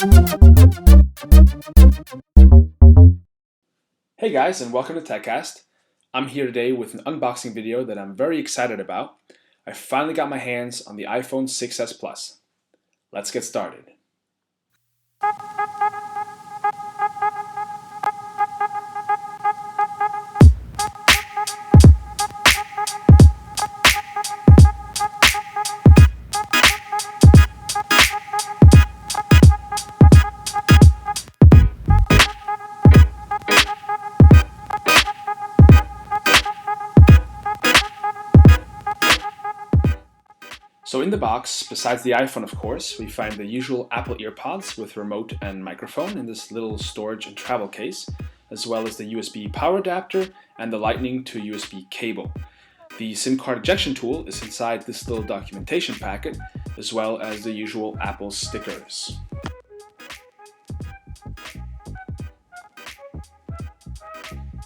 Hey guys, and welcome to TechCast. I'm here today with an unboxing video that I'm very excited about. I finally got my hands on the iPhone 6s Plus. Let's get started. So in the box, besides the iPhone of course, we find the usual Apple EarPods with remote and microphone in this little storage and travel case, as well as the USB power adapter and the Lightning to USB cable. The SIM card ejection tool is inside this little documentation packet, as well as the usual Apple stickers.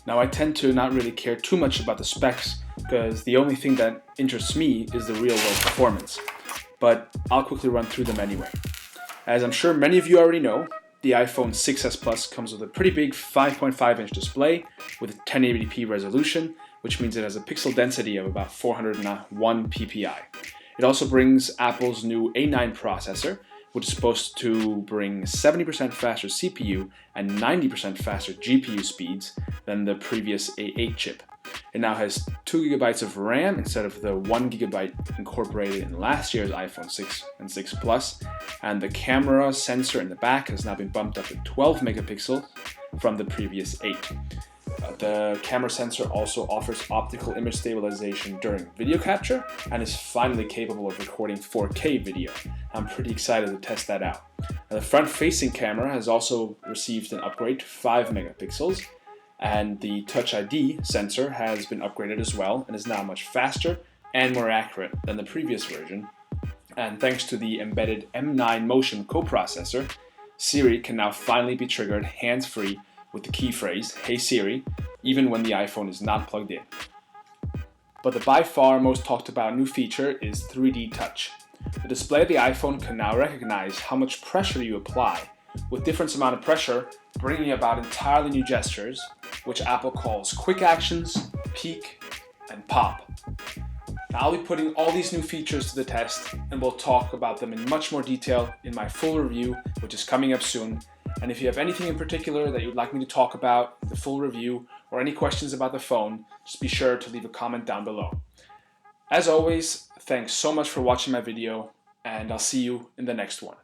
Now I tend to not really care too much about the specs because the only thing that interests me is the real world performance, but I'll quickly run through them anyway. As I'm sure many of you already know, the iPhone 6s Plus comes with a pretty big 5.5-inch display with a 1080p resolution, which means it has a pixel density of about 401 ppi. It also brings Apple's new A9 processor, which is supposed to bring 70% faster CPU and 90% faster GPU speeds than the previous A8 chip. It now has 2 GB of RAM instead of the 1 GB incorporated in last year's iPhone 6 and 6 Plus, and the camera sensor in the back has now been bumped up to 12 megapixels from the previous 8. The camera sensor also offers optical image stabilization during video capture and is finally capable of recording 4K video. I'm pretty excited to test that out. The front-facing camera has also received an upgrade to 5 megapixels, and the Touch ID sensor has been upgraded as well and is now much faster and more accurate than the previous version. And thanks to the embedded M9 Motion coprocessor, Siri can now finally be triggered hands-free with the key phrase, "Hey Siri," even when the iPhone is not plugged in. But the by far most talked about new feature is 3D Touch. The display of the iPhone can now recognize how much pressure you apply, with different amount of pressure bringing about entirely new gestures, which Apple calls quick actions, peak, and pop. Now I'll be putting all these new features to the test, and we'll talk about them in much more detail in my full review, which is coming up soon. And if you have anything in particular that you'd like me to talk about in the full review, or any questions about the phone, just be sure to leave a comment down below. As always, thanks so much for watching my video, and I'll see you in the next one.